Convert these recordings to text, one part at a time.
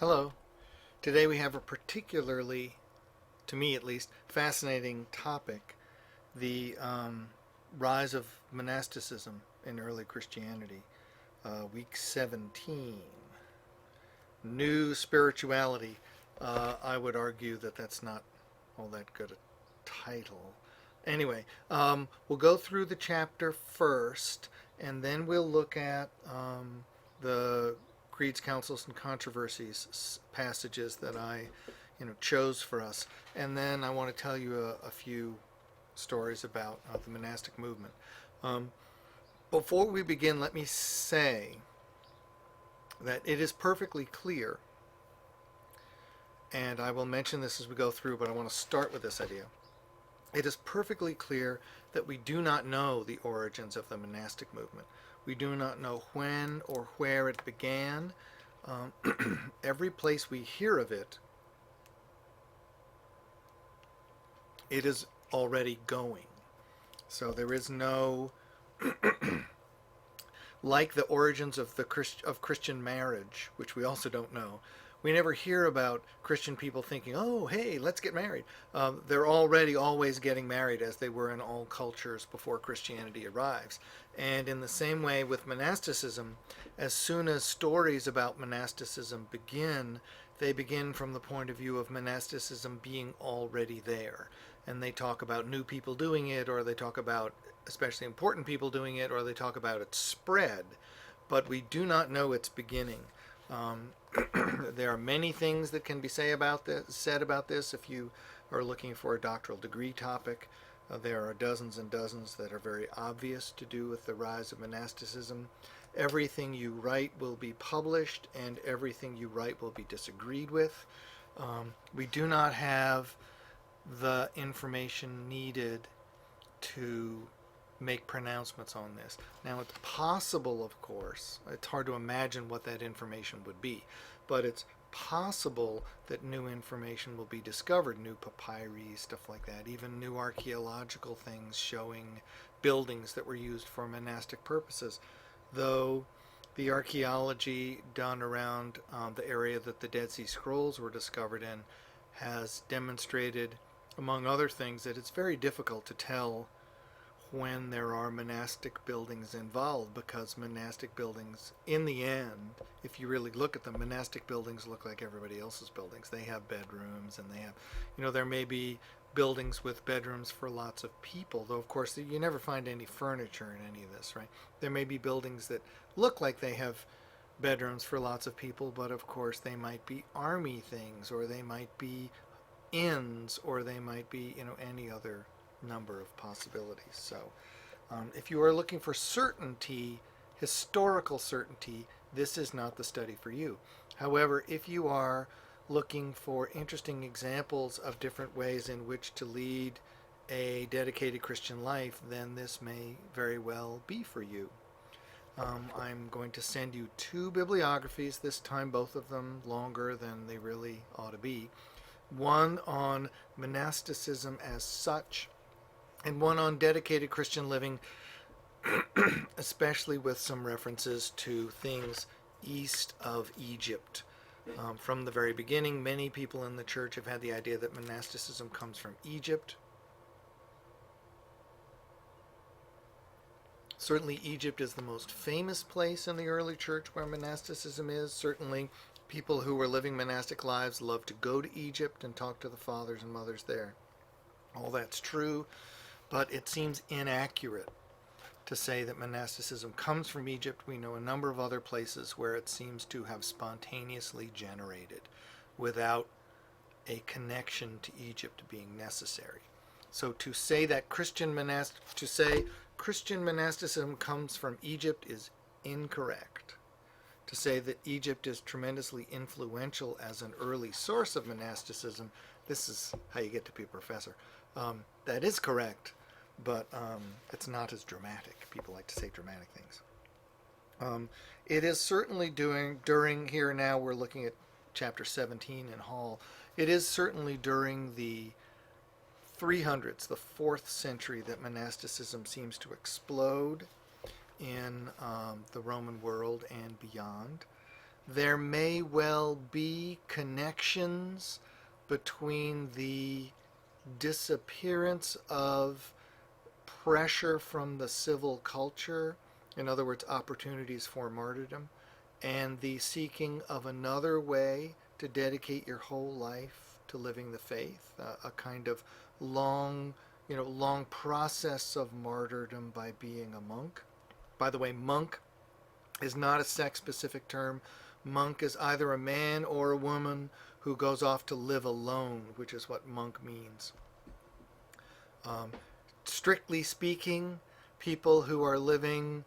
Hello. Today we have a particularly, to me at least, fascinating topic, the rise of monasticism in early Christianity. Week 17. New spirituality. I would argue that that's not all that good a title. Anyway, we'll go through the chapter first, and then we'll look at the Creeds, Councils, and Controversies passages that I, chose for us, and then I want to tell you a few stories about the monastic movement. Before we begin, let me say that it is perfectly clear, and I will mention this as we go through, but I want to start with this idea. It is perfectly clear that we do not know the origins of the monastic movement. We do not know when or where it began. Every place we hear of it, it is already going. So there is no, like the origins of Christian marriage, which we also don't know. We never hear about Christian people thinking, oh, hey, let's get married. They're already always getting married, as they were in all cultures before Christianity arrives. And in the same way with monasticism, as soon as stories about monasticism begin, they begin from the point of view of monasticism being already there. And they talk about new people doing it, or they talk about especially important people doing it, or they talk about its spread. But we do not know its beginning. There are many things that can be said about this. If you are looking for a doctoral degree topic, there are dozens and dozens that are very obvious to do with the rise of monasticism. Everything you write will be published, and everything you write will be disagreed with. We do not have the information needed to make pronouncements on this. Now, it's possible, of course, it's hard to imagine what that information would be, but it's possible that new information will be discovered, new papyri, stuff like that, even new archaeological things showing buildings that were used for monastic purposes, though the archaeology done around the area that the Dead Sea Scrolls were discovered in has demonstrated, among other things, that it's very difficult to tell when there are monastic buildings involved, because monastic buildings, in the end, if you really look at them, monastic buildings look like everybody else's buildings. They have bedrooms, and they have, there may be buildings with bedrooms for lots of people, though of course you never find any furniture in any of this, right? There may be buildings that look like they have bedrooms for lots of people, but of course they might be army things, or they might be inns, or they might be, any other number of possibilities. So if you are looking for certainty, historical certainty, this is not the study for you. However, if you are looking for interesting examples of different ways in which to lead a dedicated Christian life, then this may very well be for you. I'm going to send you two bibliographies, this time both of them longer than they really ought to be. One on monasticism as such, and one on dedicated Christian living, especially with some references to things east of Egypt. From the very beginning, many people in the church have had the idea that monasticism comes from Egypt. Certainly Egypt is the most famous place in the early church where monasticism is. Certainly people who were living monastic lives loved to go to Egypt and talk to the fathers and mothers there. All that's true, but it seems inaccurate to say that monasticism comes from Egypt. We know a number of other places where it seems to have spontaneously generated without a connection to Egypt being necessary. So to say that Christian monasticism comes from Egypt is incorrect. To say that Egypt is tremendously influential as an early source of monasticism, this is how you get to be a professor. That is correct, but it's not as dramatic. People like to say dramatic things. It is certainly during here now, we're looking at chapter 17 in Hall. It is certainly during the 300s, the 4th century, that monasticism seems to explode in the Roman world and beyond. there may well be connections between the disappearance of pressure from the civil culture, in other words, opportunities for martyrdom, and the seeking of another way to dedicate your whole life to living the faith, a kind of long, long process of martyrdom by being a monk. By the way, monk is not a sex-specific term. Monk is either a man or a woman who goes off to live alone, which is what monk means. Um, Strictly speaking, people who are living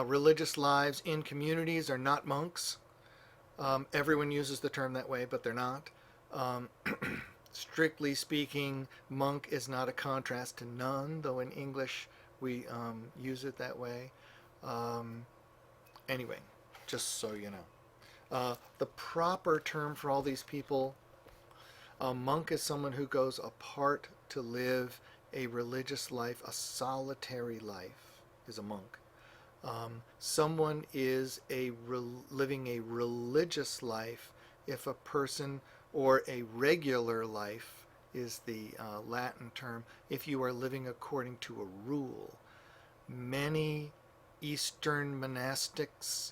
religious lives in communities are not monks. Everyone uses the term that way, but they're not. Um, Strictly speaking, monk is not a contrast to nun, though in English we use it that way. Um, anyway, just so you know. The proper term for all these people, a monk is someone who goes apart to live a religious life, a solitary life is a monk. Someone is living a religious life if a person, or a regular life is the Latin term, if you are living according to a rule. Many Eastern monastics,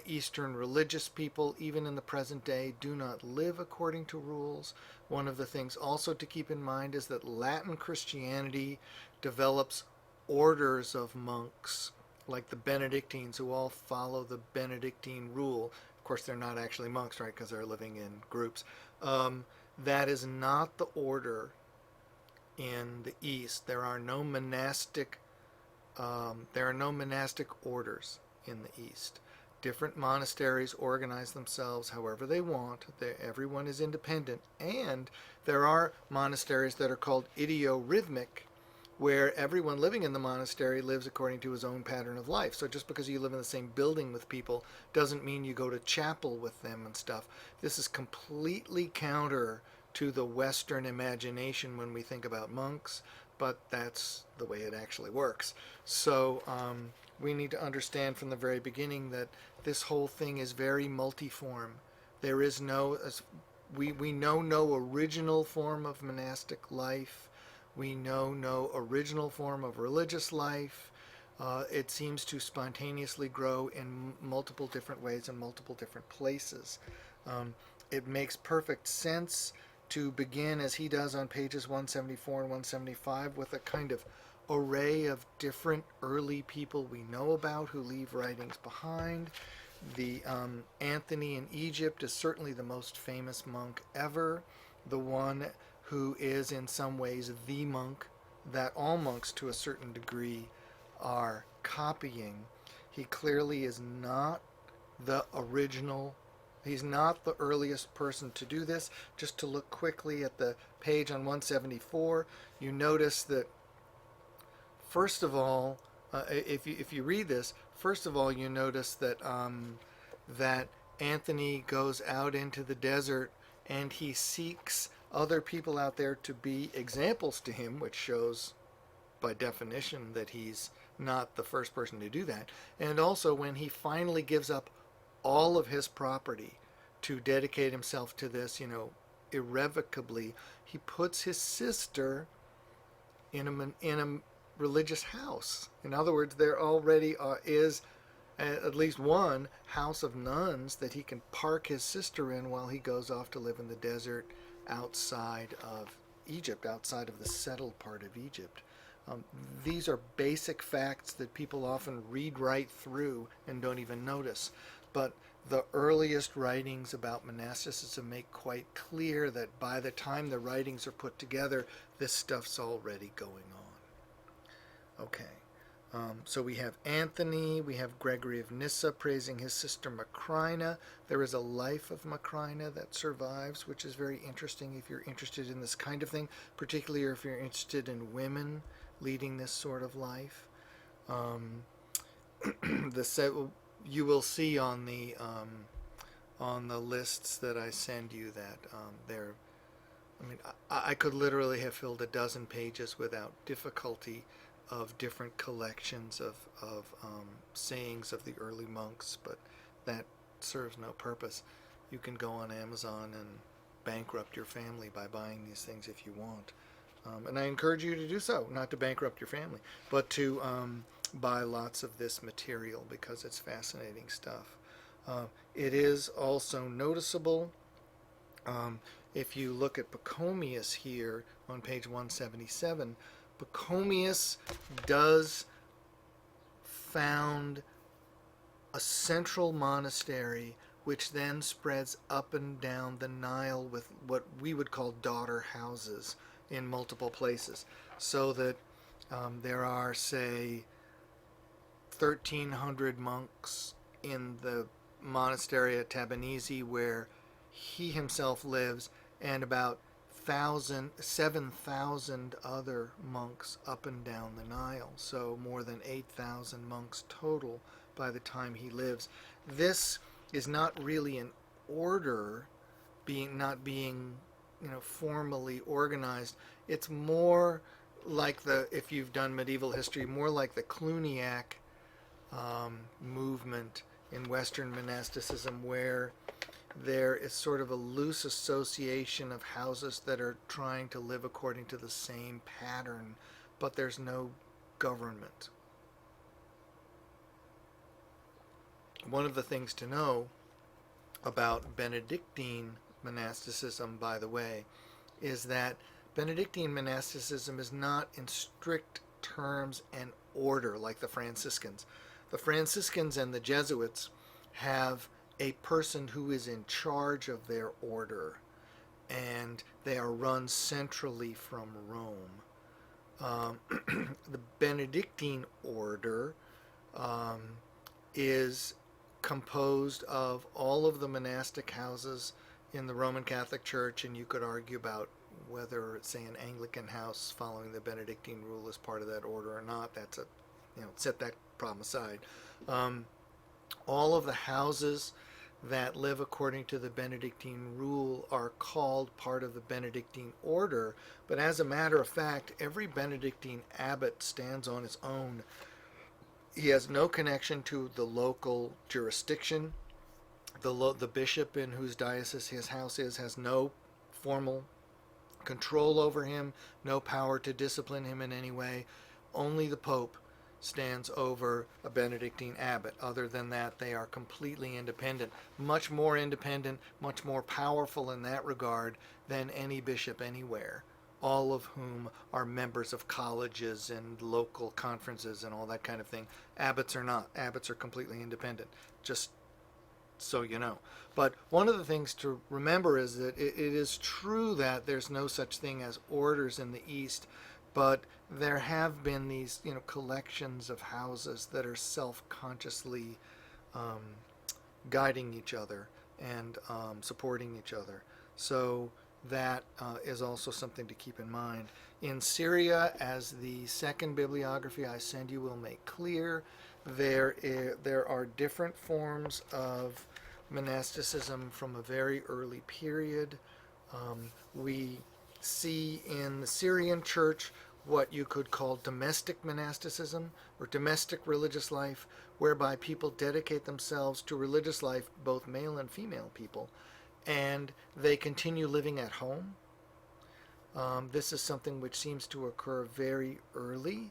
Eastern religious people, even in the present day, do not live according to rules. One of the things also to keep in mind is that Latin Christianity develops orders of monks, like the Benedictines, who all follow the Benedictine rule. Of course, they're not actually monks, right, because they're living in groups. That is not the order in the East. There are no monastic orders in the East. Different monasteries organize themselves however they want. Everyone is independent. And there are monasteries that are called idiorhythmic, where everyone living in the monastery lives according to his own pattern of life. So just because you live in the same building with people doesn't mean you go to chapel with them and stuff. This is completely counter to the Western imagination when we think about monks, but that's the way it actually works. So we need to understand from the very beginning that this whole thing is very multiform. There is we know no original form of monastic life. We know no original form of religious life. It seems to spontaneously grow in multiple different ways in multiple different places. It makes perfect sense to begin, as he does on pages 174 and 175, with a kind of array of different early people we know about who leave writings behind. The Anthony in Egypt is certainly the most famous monk ever, the one who is in some ways the monk that all monks to a certain degree are copying. He clearly is not the original. He's not the earliest person to do this. Just to look quickly at the page on 174, you notice that, first of all, if you read this, first of all, you notice that that Anthony goes out into the desert and he seeks other people out there to be examples to him, which shows by definition that he's not the first person to do that. And also when he finally gives up all of his property to dedicate himself to this, irrevocably, he puts his sister in a religious house. In other words, there already is at least one house of nuns that he can park his sister in while he goes off to live in the desert outside of Egypt, outside of the settled part of Egypt. These are basic facts that people often read right through and don't even notice. But the earliest writings about monasticism make quite clear that by the time the writings are put together, this stuff's already going on. Okay. So we have Anthony, we have Gregory of Nyssa praising his sister Macrina. There is a life of Macrina that survives, which is very interesting if you're interested in this kind of thing, particularly if you're interested in women leading this sort of life. You will see on the lists that I send you that they're. I could literally have filled a dozen pages without difficulty of different collections of sayings of the early monks, but that serves no purpose. You can go on Amazon and bankrupt your family by buying these things if you want. And I encourage you to do so, not to bankrupt your family, but to buy lots of this material because it's fascinating stuff. It is also noticeable if you look at Pachomius here on page 177. Pachomius does found a central monastery which then spreads up and down the Nile with what we would call daughter houses in multiple places, so that there are, say, 1,300 monks in the monastery at Tabanisi where he himself lives, and about 7,000 other monks up and down the Nile. So more than 8,000 monks total by the time he lives. This is not really an order, not being formally organized. It's more like if you've done medieval history, more like the Cluniac movement in Western monasticism, where there is sort of a loose association of houses that are trying to live according to the same pattern, but there's no government. One of the things to know about Benedictine monasticism, by the way, is that Benedictine monasticism is not in strict terms an order like the Franciscans. The Franciscans and the Jesuits have a person who is in charge of their order, and they are run centrally from Rome. The Benedictine order is composed of all of the monastic houses in the Roman Catholic Church, and you could argue about whether, say, an Anglican house following the Benedictine rule is part of that order or not. That's set that problem aside. All of the houses that live according to the Benedictine rule are called part of the Benedictine order, but as a matter of fact, every Benedictine abbot stands on his own. He has no connection to the local jurisdiction. The bishop in whose diocese his house is has no formal control over him, no power to discipline him in any way. Only the Pope stands over a Benedictine abbot. Other than that, they are completely independent, much more independent, much more powerful in that regard than any bishop anywhere, all of whom are members of colleges and local conferences and all that kind of thing. Abbots are not. Abbots are completely independent, just so you know. But one of the things to remember is that it is true that there's no such thing as orders in the East, but there have been these collections of houses that are self-consciously guiding each other and supporting each other. So that is also something to keep in mind. In Syria, as the second bibliography I send you will make clear, there are different forms of monasticism from a very early period. We see in the Syrian church what you could call domestic monasticism or domestic religious life, whereby people dedicate themselves to religious life, both male and female people, and they continue living at home. This is something which seems to occur very early.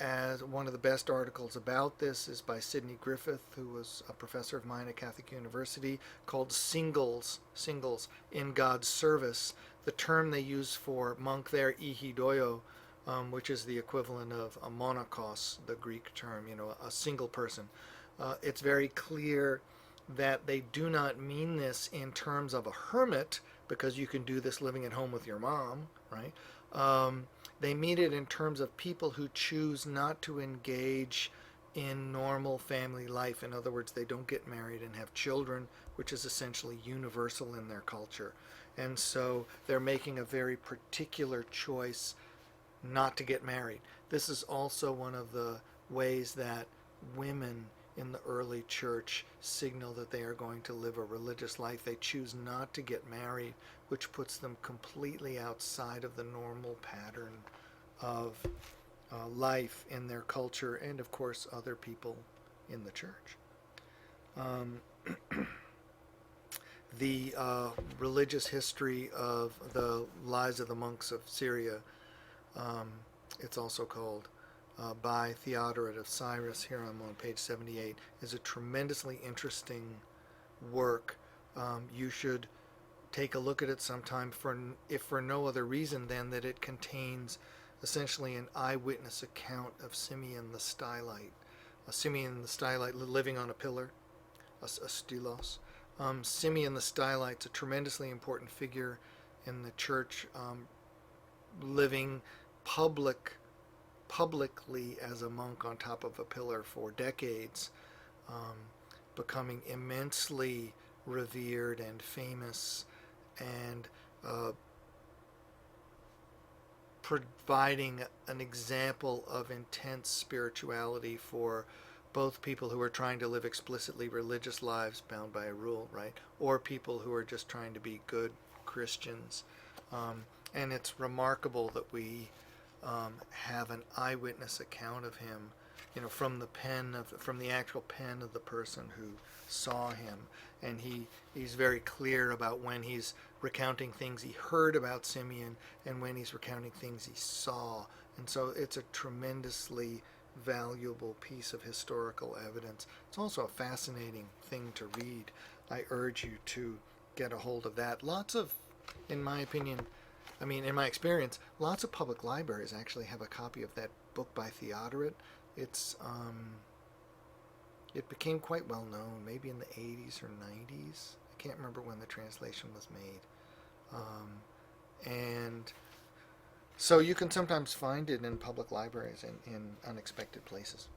As one of the best articles about this is by Sidney Griffith, who was a professor of mine at Catholic University, called Singles in God's Service. The term they use for monk there, ihidoio, which is the equivalent of a monachos, the Greek term, a single person. It's very clear that they do not mean this in terms of a hermit, because you can do this living at home with your mom, right? They mean it in terms of people who choose not to engage in normal family life. In other words, they don't get married and have children, which is essentially universal in their culture. And so they're making a very particular choice not to get married. This is also one of the ways that women in the early church signal that they are going to live a religious life. They choose not to get married, which puts them completely outside of the normal pattern of life in their culture and, of course, other people in the church. The religious history of the lives of the monks of Syria, um, it's also called, by Theodoret of Cyrus. Here I'm on page 78, is a tremendously interesting work. You should take a look at it sometime, if for no other reason than that it contains essentially an eyewitness account of Simeon the Stylite. Simeon the Stylite living on a pillar, a stylos. Simeon the Stylite's a tremendously important figure in the church, living publicly as a monk on top of a pillar for decades, becoming immensely revered and famous, and providing an example of intense spirituality for both people who are trying to live explicitly religious lives bound by a rule, right, or people who are just trying to be good Christians. And it's remarkable that we have an eyewitness account of him, from the actual pen of the person who saw him, and he's very clear about when he's recounting things he heard about Simeon and when he's recounting things he saw, and so it's a tremendously valuable piece of historical evidence. It's also a fascinating thing to read. I urge you to get a hold of that. In my opinion, in my experience, lots of public libraries actually have a copy of that book by Theodoret. It became quite well known, maybe in the 80s or 90s. I can't remember when the translation was made. And so you can sometimes find it in public libraries in unexpected places.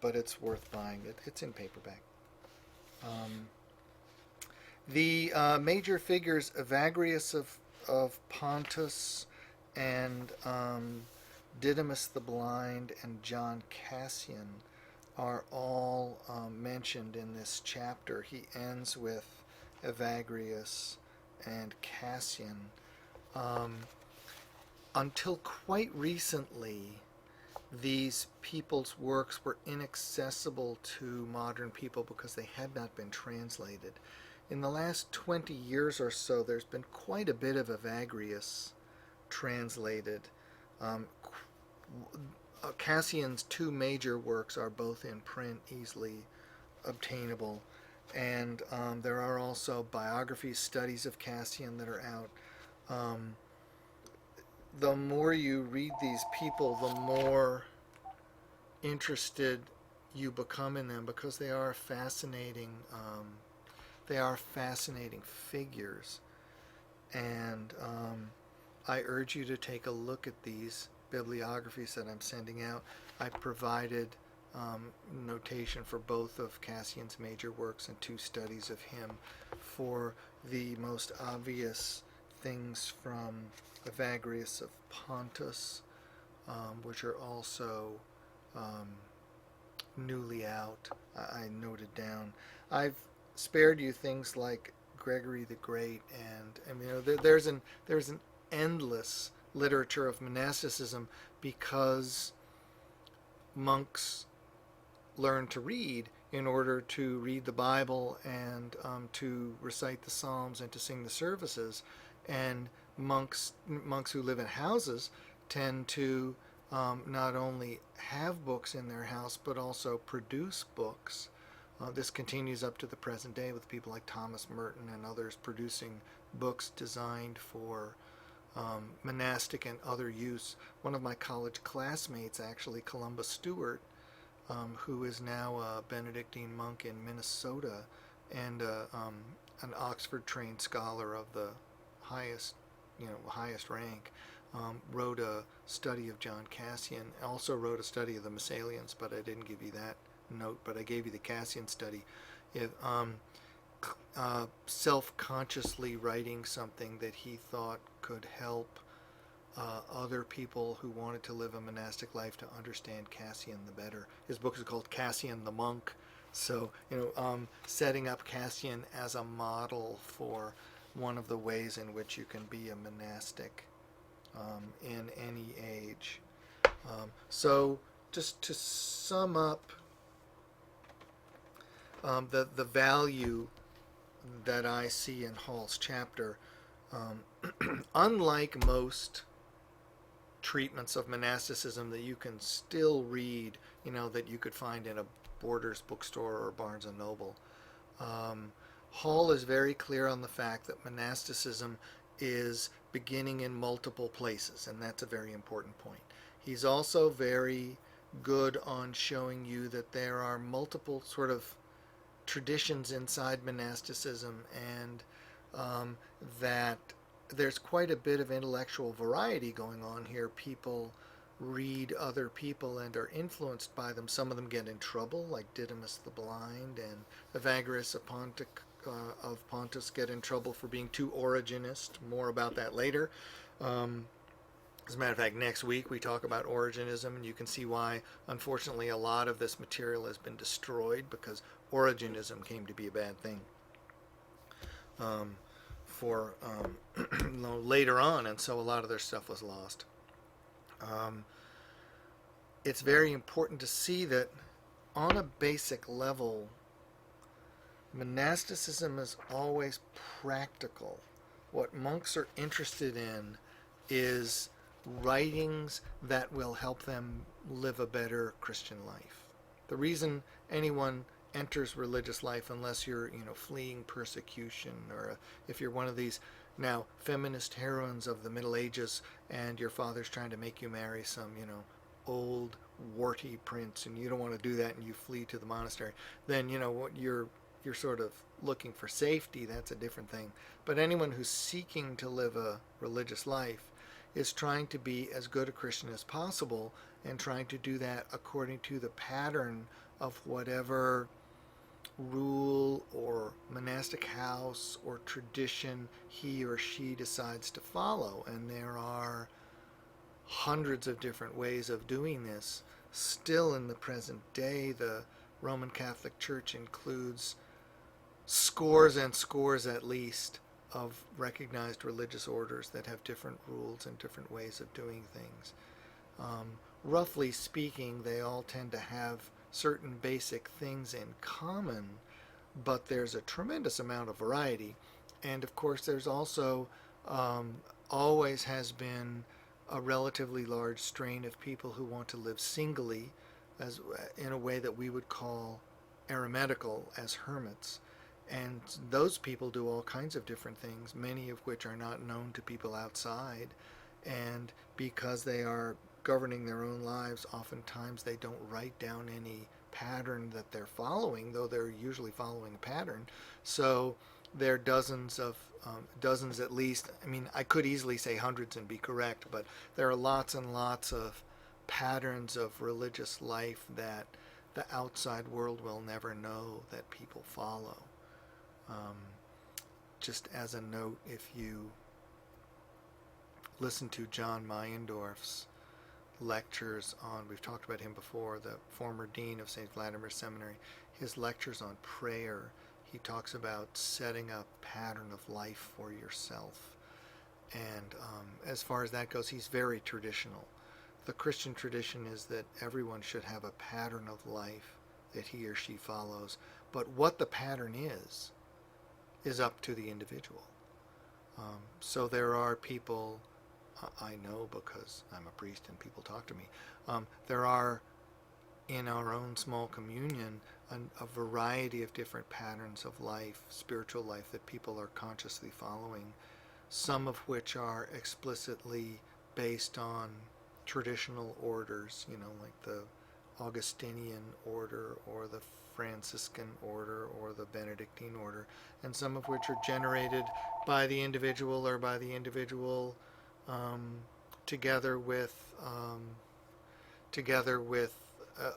But it's worth buying. It's in paperback. The major figures, Evagrius of Pontus and Didymus the Blind and John Cassian, are all mentioned in this chapter. He ends with Evagrius and Cassian. Until quite recently, these people's works were inaccessible to modern people because they had not been translated. In the last 20 years or so, there's been quite a bit of Evagrius translated. Cassian's two major works are both in print, easily obtainable, and there are also biographies, studies of Cassian that are out. The more you read these people, the more interested you become in them, because they are fascinating. They are fascinating figures, and I urge you to take a look at these bibliographies that I'm sending out. I provided notation for both of Cassian's major works and two studies of him. For the most obvious things from Evagrius of Pontus, which are also newly out, I noted down. I've spared you things like Gregory the Great, and there's an endless literature of monasticism, because monks learn to read in order to read the Bible and to recite the Psalms and to sing the services. And monks who live in houses tend to not only have books in their house but also produce books. This continues up to the present day with people like Thomas Merton and others producing books designed for monastic and other use. One of my college classmates, actually, Columbus Stewart, who is now a Benedictine monk in Minnesota and an Oxford-trained scholar of the highest rank, wrote a study of John Cassian. Also wrote a study of the Messalians, but I didn't give you that note. But I gave you the Cassian study. Self-consciously writing something that he thought could help other people who wanted to live a monastic life to understand Cassian the better. His book is called Cassian the Monk. So, setting up Cassian as a model for one of the ways in which you can be a monastic in any age. So, just to sum up, the value that I see in Hall's chapter, unlike most treatments of monasticism that you can still read, that you could find in a Borders bookstore or Barnes and Noble. Hall is very clear on the fact that monasticism is beginning in multiple places, and that's a very important point. He's also very good on showing you that there are multiple sort of traditions inside monasticism, and that there's quite a bit of intellectual variety going on here. People read other people and are influenced by them. Some of them get in trouble, like Didymus the Blind and Evagrius of Pontus get in trouble for being too Origenist. More about that later. As a matter of fact, next week we talk about Origenism, and you can see why, unfortunately, a lot of this material has been destroyed because Origenism came to be a bad thing for later on, and so a lot of their stuff was lost. It's very important to see that on a basic level, monasticism is always practical. What monks are interested in is writings that will help them live a better Christian life. The reason anyone enters religious life, unless you're, fleeing persecution, or if you're one of these now feminist heroines of the Middle Ages and your father's trying to make you marry some, old warty prince, and you don't want to do that and you flee to the monastery, then, you're sort of looking for safety. That's a different thing. But anyone who's seeking to live a religious life is trying to be as good a Christian as possible, and trying to do that according to the pattern of whatever rule or monastic house or tradition he or she decides to follow. And there are hundreds of different ways of doing this. Still in the present day, the Roman Catholic Church includes scores and scores at least of recognized religious orders that have different rules and different ways of doing things. Roughly speaking, they all tend to have certain basic things in common, but there's a tremendous amount of variety. And of course, there's also always has been a relatively large strain of people who want to live singly, as in a way that we would call eremitical, as hermits. And those people do all kinds of different things, many of which are not known to people outside. And because they are governing their own lives, oftentimes they don't write down any pattern that they're following, though they're usually following a pattern. So there are dozens at least. I mean, I could easily say hundreds and be correct, but there are lots and lots of patterns of religious life that the outside world will never know that people follow. Just as a note, if you listen to John Meyendorff's lectures on, we've talked about him before, the former dean of St. Vladimir Seminary, his lectures on prayer, he talks about setting a pattern of life for yourself. And as far as that goes, he's very traditional. The Christian tradition is that everyone should have a pattern of life that he or she follows. But what the pattern is up to the individual. So there are people, I know because I'm a priest and people talk to me, there are in our own small communion a variety of different patterns of life, spiritual life, that people are consciously following, some of which are explicitly based on traditional orders, like the Augustinian order or the Franciscan order or the Benedictine order, and some of which are generated by the individual or by the individual together with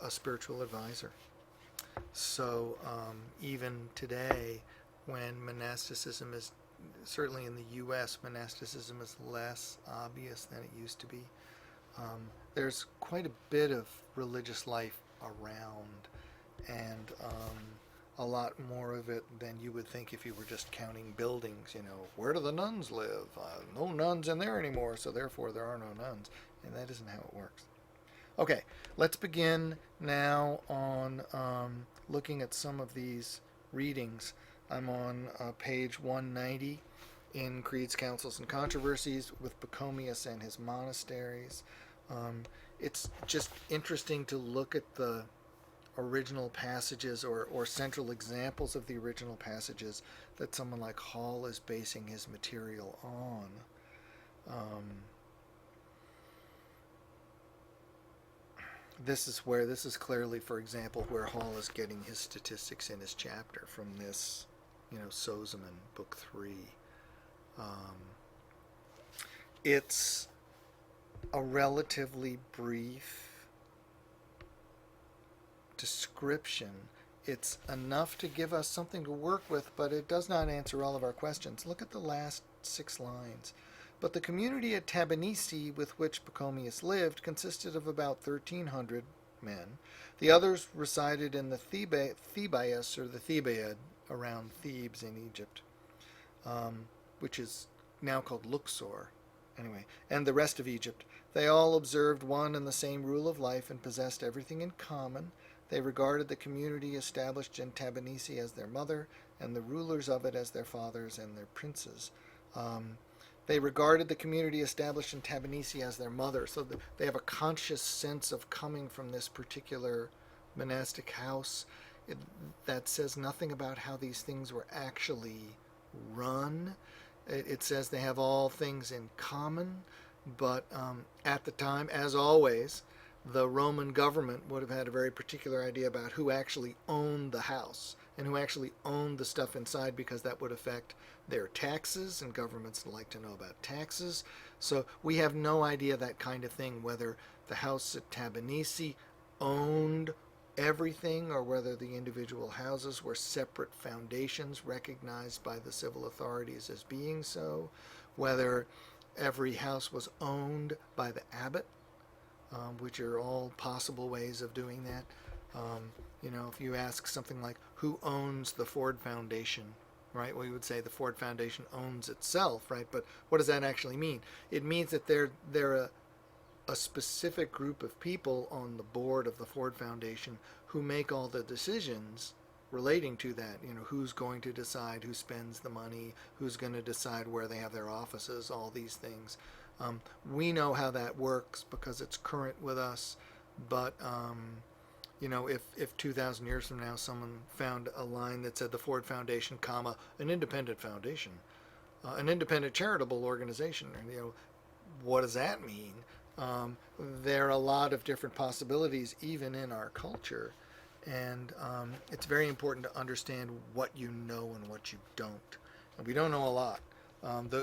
a spiritual advisor. So even today, when monasticism is, certainly in the U.S., monasticism is less obvious than it used to be. There's quite a bit of religious life around, and a lot more of it than you would think if you were just counting buildings. Where do the nuns live? No nuns in there anymore, so therefore there are no nuns. And that isn't how it works. Okay, let's begin now on looking at some of these readings. I'm on page 190 in Creeds, Councils, and Controversies with Pachomius and his monasteries. It's just interesting to look at the original passages or central examples of the original passages that someone like Hall is basing his material on. This is clearly, for example, where Hall is getting his statistics in his chapter from this, Sozomen, Book 3. It's a relatively brief description. It's enough to give us something to work with, but it does not answer all of our questions. Look at the last 6 lines. But the community at Tabanice with which Pachomius lived consisted of about 1,300 men. The others resided in the Thebais, or the Thebaid, around Thebes in Egypt, which is now called Luxor. Anyway, and the rest of Egypt. They all observed one and the same rule of life and possessed everything in common. They regarded the community established in Tabanice as their mother, and the rulers of it as their fathers and their princes. They regarded the community established in Tabanice as their mother, so that they have a conscious sense of coming from this particular monastic house. That says nothing about how these things were actually run. It says they have all things in common, but at the time, as always, the Roman government would have had a very particular idea about who actually owned the house and who actually owned the stuff inside, because that would affect their taxes, and governments like to know about taxes. So we have no idea that kind of thing, whether the house at Tabanice owned everything or whether the individual houses were separate foundations recognized by the civil authorities as being so, whether every house was owned by the abbot, which are all possible ways of doing that. If you ask something like, who owns the Ford Foundation, right? Well, you would say the Ford Foundation owns itself, right? But what does that actually mean? It means that they're a specific group of people on the board of the Ford Foundation who make all the decisions relating to that. Who's going to decide who spends the money, who's going to decide where they have their offices, all these things. We know how that works because it's current with us, but if 2,000 years from now someone found a line that said the Ford Foundation, comma, an independent foundation, an independent charitable organization, what does that mean? There are a lot of different possibilities even in our culture, and it's very important to understand what you know and what you don't. And we don't know a lot,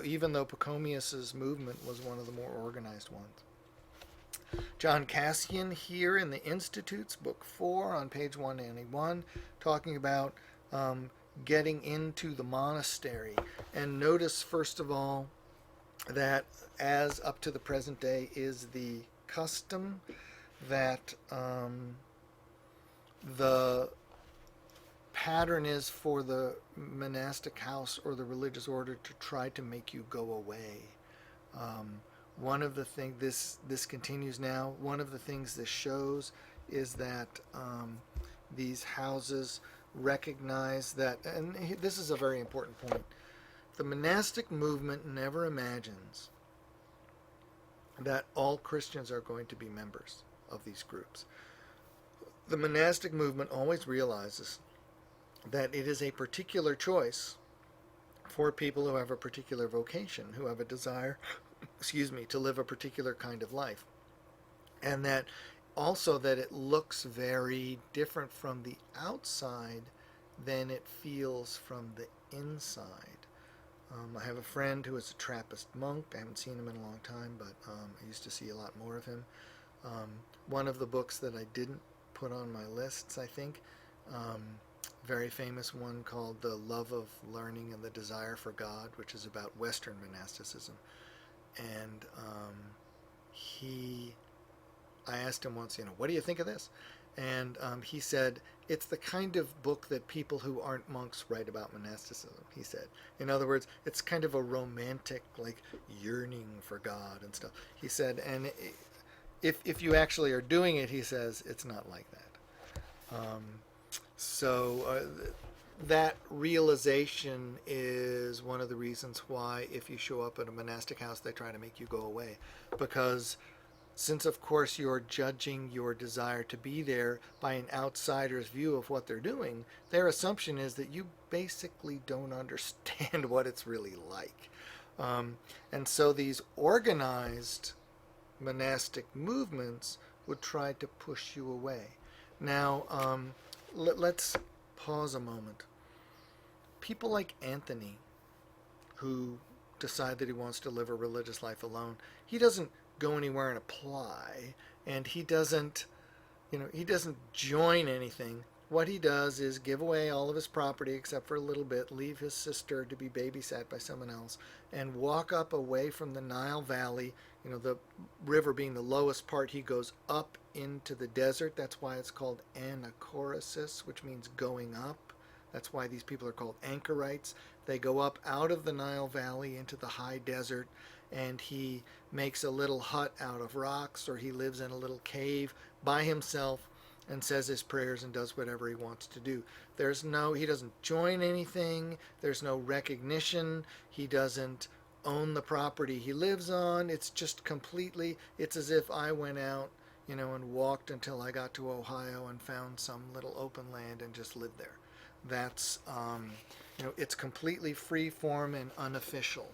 even though Pachomius's movement was one of the more organized ones. John Cassian here in the Institutes, Book 4, on page 191, talking about getting into the monastery. And notice, first of all, that as up to the present day is the custom that the pattern is for the monastic house or the religious order to try to make you go away. One of the things, this continues now, one of the things this shows is that these houses recognize that, and this is a very important point, the monastic movement never imagines that all Christians are going to be members of these groups. The monastic movement always realizes that it is a particular choice for people who have a particular vocation, who have a desire, to live a particular kind of life. And that also that it looks very different from the outside than it feels from the inside. I have a friend who is a Trappist monk. I haven't seen him in a long time, but I used to see a lot more of him. One of the books that I didn't put on my lists, I think, very famous one called The Love of Learning and the Desire for God, which is about Western monasticism. And I asked him once, what do you think of this? And he said, it's the kind of book that people who aren't monks write about monasticism, he said. In other words, it's kind of a romantic, yearning for God and stuff. He said, and if you actually are doing it, he says, it's not like that. So that realization is one of the reasons why if you show up at a monastic house, they try to make you go away. Because since, of course, you're judging your desire to be there by an outsider's view of what they're doing, their assumption is that you basically don't understand what it's really like. And so these organized monastic movements would try to push you away. Now, let's pause a moment. People like Anthony, who decide that he wants to live a religious life alone, he doesn't go anywhere and apply, and he doesn't join anything. What he does is give away all of his property except for a little bit, leave his sister to be babysat by someone else, and walk up away from the Nile Valley. The river being the lowest part, he goes up into the desert. That's why it's called anachoresis, which means going up. That's why these people are called anchorites. They go up out of the Nile Valley into the high desert, and he makes a little hut out of rocks, or he lives in a little cave by himself and says his prayers and does whatever he wants to do. He doesn't join anything. There's no recognition. He doesn't own the property he lives on. It's just completely, it's as if I went out, and walked until I got to Ohio and found some little open land and just lived there. That's, it's completely free form and unofficial.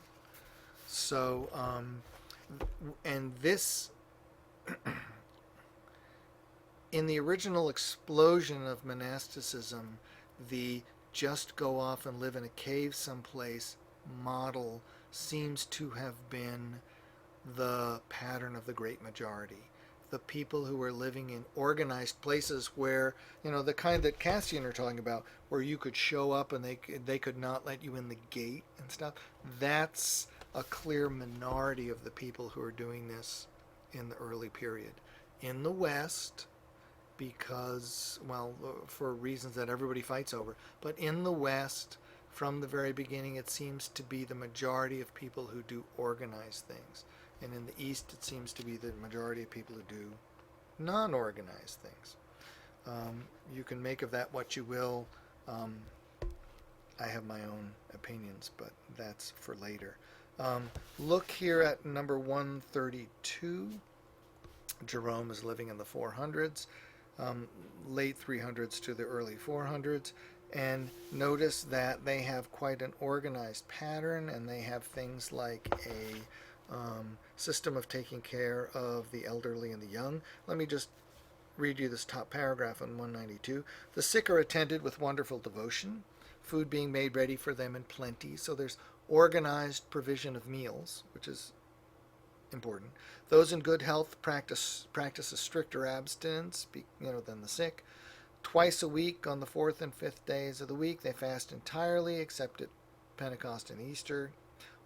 So, and this, in the original explosion of monasticism, the just go off and live in a cave someplace model seems to have been the pattern of the great majority. The people who were living in organized places where, the kind that Cassian are talking about, where you could show up and they could not let you in the gate and stuff, that's a clear minority of the people who are doing this in the early period. In the West, because, for reasons that everybody fights over, but in the West, from the very beginning, it seems to be the majority of people who do organized things. And in the East, it seems to be the majority of people who do non-organized things. You can make of that what you will. I have my own opinions, but that's for later. Look here at number 132. Jerome is living in the 400s, late 300s to the early 400s. And notice that they have quite an organized pattern, and they have things like a system of taking care of the elderly and the young. Let me just read you this top paragraph on 192. The sick are attended with wonderful devotion, food being made ready for them in plenty. So there's organized provision of meals, which is important. Those in good health practice a stricter abstinence, than the sick. Twice a week, on the 4th and 5th days of the week, they fast entirely, except at Pentecost and Easter.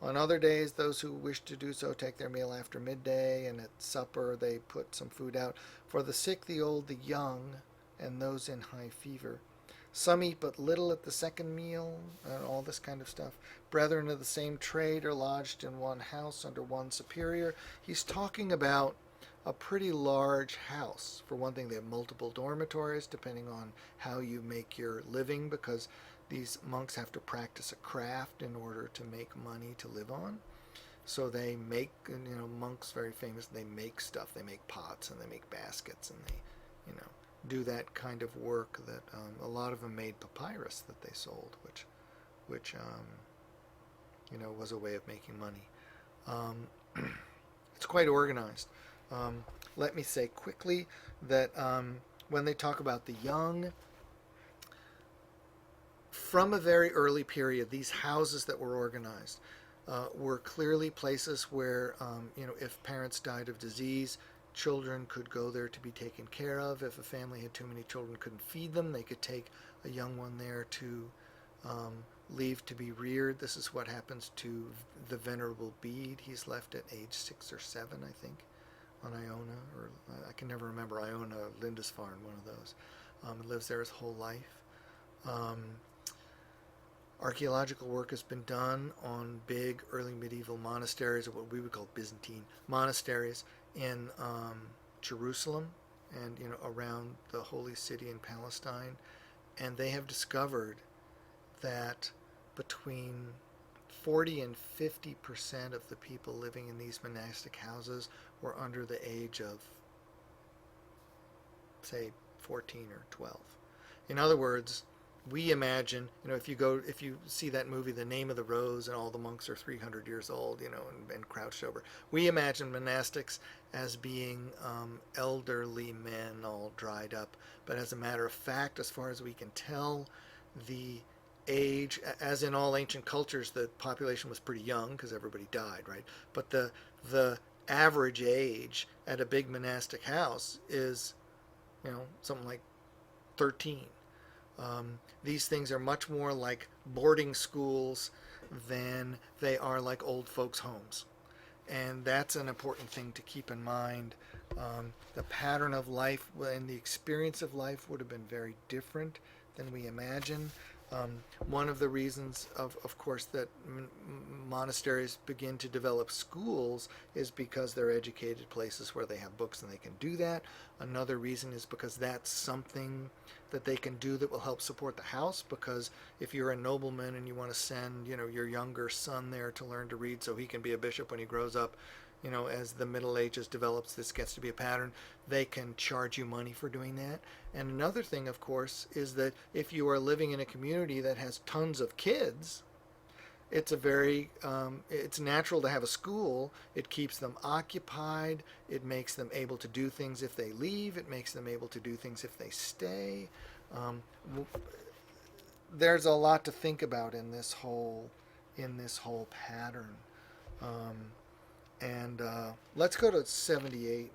On other days, those who wish to do so take their meal after midday, and at supper they put some food out for the sick, the old, the young, and those in high fever. Some eat but little at the second meal, and all this kind of stuff. Brethren of the same trade are lodged in one house under one superior. He's talking about a pretty large house. For one thing, they have multiple dormitories, depending on how you make your living, because these monks have to practice a craft in order to make money to live on. So they make, monks very famous, they make stuff. They make pots and they make baskets, and they, do that kind of work that a lot of them made papyrus that they sold, which was a way of making money. It's quite organized. Let me say quickly that when they talk about the young, from a very early period, these houses that were organized were clearly places where, if parents died of disease, children could go there to be taken care of. If a family had too many children, couldn't feed them, they could take a young one there to leave to be reared. This is what happens to the Venerable Bede. He's left at age 6 or 7, I think, on Iona, or I can never remember, Iona, Lindisfarne, one of those. He lives there his whole life. Archaeological work has been done on big early medieval monasteries, or what we would call Byzantine monasteries, in Jerusalem and around the Holy City in Palestine. And they have discovered that between 40 and 50% of the people living in these monastic houses were under the age of, say, 14 or 12. In other words, we imagine, if you see that movie, The Name of the Rose, and all the monks are 300 years old, and crouched over. We imagine monastics as being elderly men all dried up. But as a matter of fact, as far as we can tell, the age, as in all ancient cultures, the population was pretty young because everybody died, right? But the average age at a big monastic house is, something like 13. These things are much more like boarding schools than they are like old folks' homes. And that's an important thing to keep in mind. The pattern of life and the experience of life would have been very different than we imagine. One of the reasons, of course, that monasteries begin to develop schools is because they're educated places where they have books and they can do that. Another reason is because that's something that they can do that will help support the house, because if you're a nobleman and you want to send, your younger son there to learn to read so he can be a bishop when he grows up, as the Middle Ages develops, this gets to be a pattern. They can charge you money for doing that. And another thing, of course, is that if you are living in a community that has tons of kids, it's it's natural to have a school. It keeps them occupied. It makes them able to do things if they leave. It makes them able to do things if they stay. There's a lot to think about in this whole pattern. And let's go to 78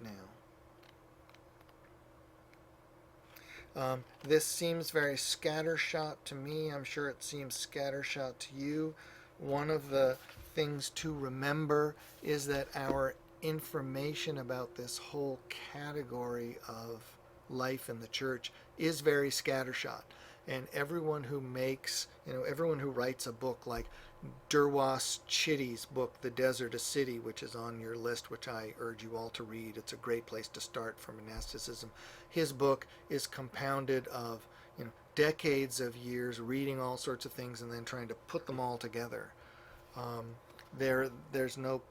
now. This seems very scattershot to me. I'm sure it seems scattershot to you. One of the things to remember is that our information about this whole category of life in the church is very scattershot. And everyone who writes a book like Durwas Chitty's book, The Desert a City, which is on your list, which I urge you all to read. It's a great place to start for monasticism. His book is compounded of decades of years reading all sorts of things and then trying to put them all together. There's no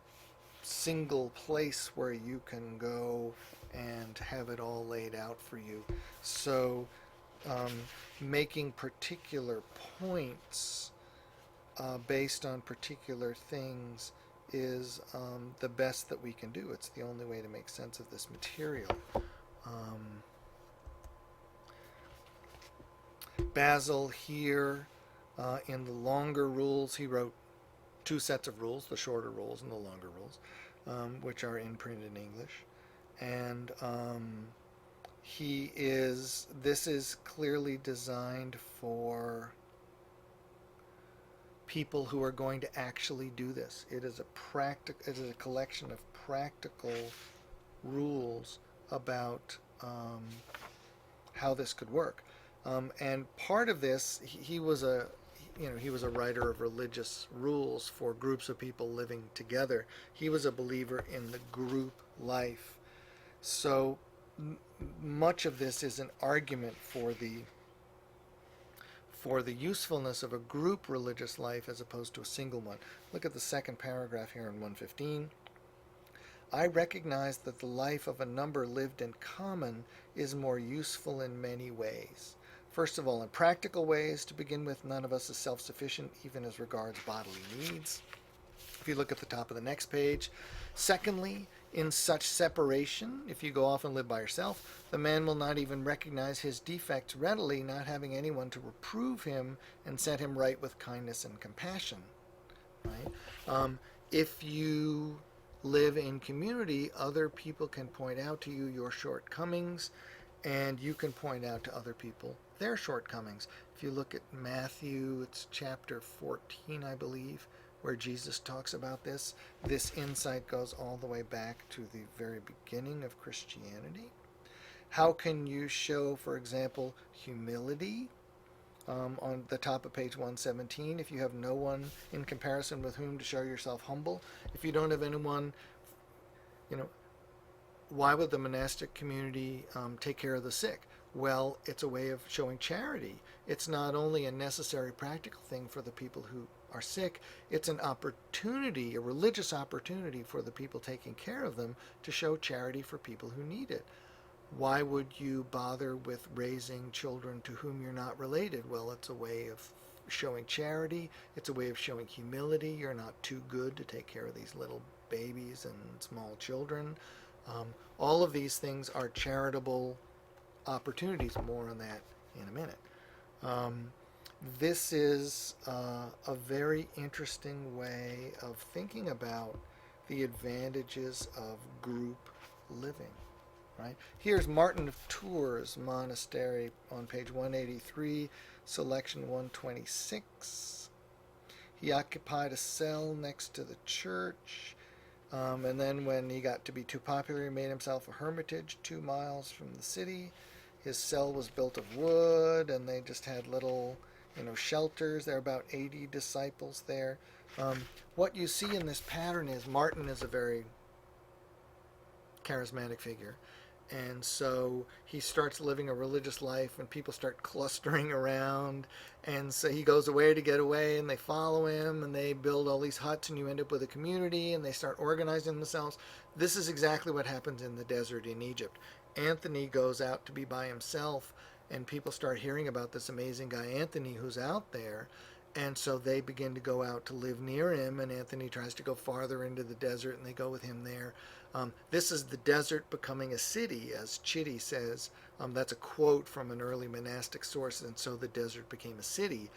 single place where you can go and have it all laid out for you. So making particular points based on particular things is the best that we can do. It's the only way to make sense of this material. Basil here, in the longer rules, he wrote two sets of rules, the shorter rules and the longer rules, which are in print in English. And this is clearly designed for people who are going to actually do this. It is a collection of practical rules about how this could work. And part of this, he was a writer of religious rules for groups of people living together. He was a believer in the group life. So much of this is an argument for the usefulness of a group religious life as opposed to a single one. Look at the second paragraph here in 115. I recognize that the life of a number lived in common is more useful in many ways. First of all, in practical ways. To begin with, none of us is self-sufficient, even as regards bodily needs. If you look at the top of the next page. Secondly, in such separation, if you go off and live by yourself, the man will not even recognize his defects readily, not having anyone to reprove him and set him right with kindness and compassion. Right? If you live in community, other people can point out to you your shortcomings, and you can point out to other people their shortcomings. If you look at Matthew, it's chapter 14, I believe, where Jesus talks about this. This insight goes all the way back to the very beginning of Christianity. How can you show, for example, humility? On the top of page 117, if you have no one in comparison with whom to show yourself humble, if you don't have anyone, why would the monastic community take care of the sick? Well, it's a way of showing charity. It's not only a necessary practical thing for the people who are sick, it's an opportunity, a religious opportunity for the people taking care of them to show charity for people who need it. Why would you bother with raising children to whom you're not related? Well, it's a way of showing charity. It's a way of showing humility. You're not too good to take care of these little babies and small children. All of these things are charitable opportunities. More on that in a minute. This is a very interesting way of thinking about the advantages of group living. Right? Here's Martin of Tours monastery on page 183, selection 126. He occupied a cell next to the church, and then when he got to be too popular, he made himself a hermitage 2 miles from the city. His cell was built of wood, and they just had little, shelters. There are about 80 disciples there. What you see in this pattern is Martin is a very charismatic figure. And so he starts living a religious life and people start clustering around. And so he goes away to get away and they follow him and they build all these huts and you end up with a community and they start organizing themselves. This is exactly what happens in the desert in Egypt. Anthony goes out to be by himself and people start hearing about this amazing guy Anthony who's out there. And so they begin to go out to live near him, and Anthony tries to go farther into the desert, and they go with him there. This is the desert becoming a city, as Chitty says. That's a quote from an early monastic source, and so the desert became a city,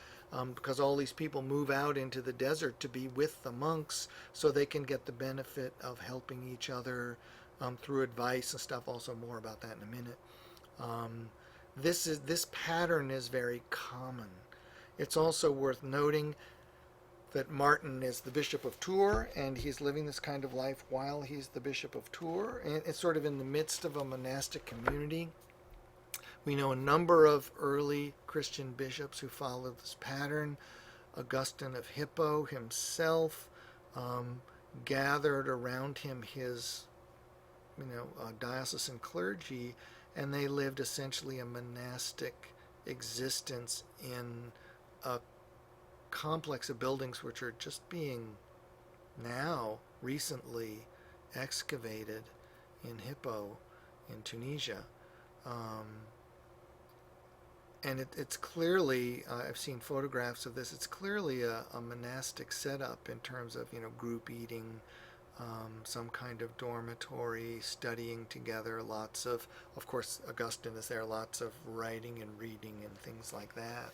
because all these people move out into the desert to be with the monks so they can get the benefit of helping each other through advice and stuff. Also more about that in a minute. This pattern is very common. It's also worth noting that Martin is the Bishop of Tours, and he's living this kind of life while he's the Bishop of Tours, and it's sort of in the midst of a monastic community. We know a number of early Christian bishops who followed this pattern. Augustine of Hippo himself gathered around him his diocesan clergy, and they lived essentially a monastic existence in a complex of buildings which are just being now recently excavated in Hippo in Tunisia. And it's clearly, I've seen photographs of this, it's clearly a monastic setup in terms of, group eating, some kind of dormitory, studying together, lots of course, Augustine is there, lots of writing and reading and things like that.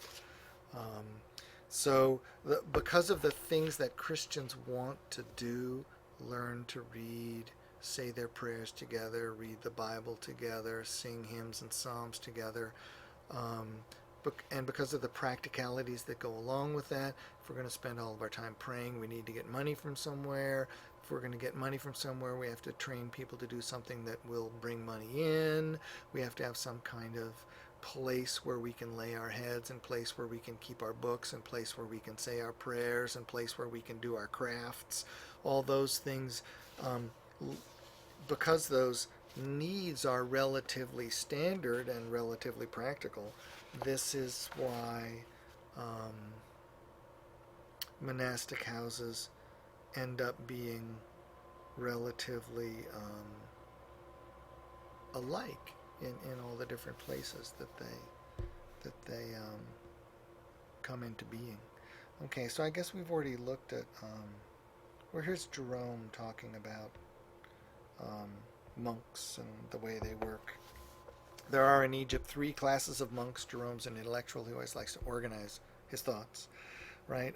Because of the things that Christians want to do, learn to read, say their prayers together, read the Bible together, sing hymns and psalms together, and because of the practicalities that go along with that, if we're going to spend all of our time praying, we need to get money from somewhere. If we're going to get money from somewhere, we have to train people to do something that will bring money in. We have to have some kind of place where we can lay our heads, and place where we can keep our books, and place where we can say our prayers, and place where we can do our crafts. All those things, because those needs are relatively standard and relatively practical, this is why monastic houses end up being relatively alike in all the different places that they come into being. Okay, so I guess we've already looked at here's Jerome talking about monks and the way they work. There are in Egypt 3 classes of monks. Jerome's an intellectual who always likes to organize his thoughts, right?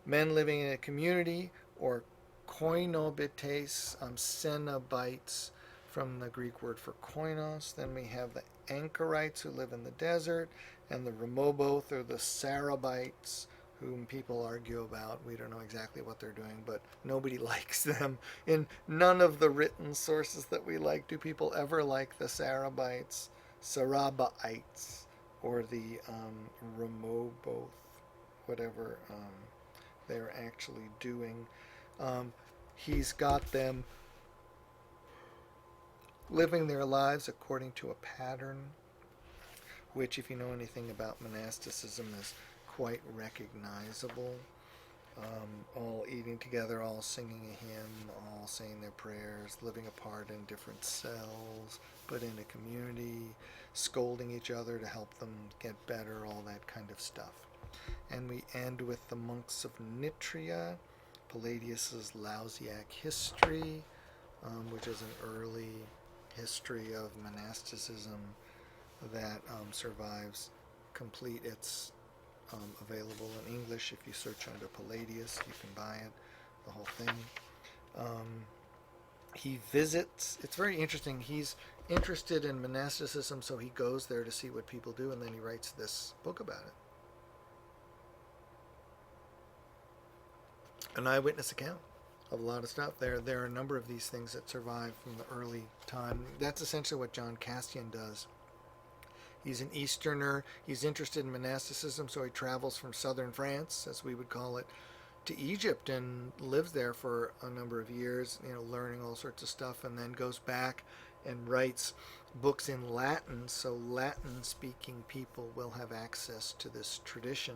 Men living in a community, or koinobites, cenobites, from the Greek word for koinos. Then we have the anchorites who live in the desert, and the remoboth, or the sarabites, whom people argue about. We don't know exactly what they're doing, but nobody likes them. In none of the written sources that we like do people ever like the Sarabites, Sarabaites, or the Remoboth, whatever they're actually doing. He's got them living their lives according to a pattern. which, if you know anything about monasticism, is quite recognizable. All eating together, all singing a hymn, all saying their prayers, living apart in different cells, but in a community, scolding each other to help them get better, all that kind of stuff. And we end with the monks of Nitria, Palladius's Lausiac history, which is an early history of monasticism that survives complete. It's available in English. If you search under Palladius, you can buy it, the whole thing. He visits, it's very interesting, he's interested in monasticism, so he goes there to see what people do, and then he writes this book about it. An eyewitness account of a lot of stuff. There are a number of these things that survive from the early time. That's essentially what John Cassian does. He's an Easterner. He's interested in monasticism, so he travels from southern France, as we would call it, to Egypt and lives there for a number of years, learning all sorts of stuff, and then goes back and writes books in Latin, so Latin-speaking people will have access to this tradition.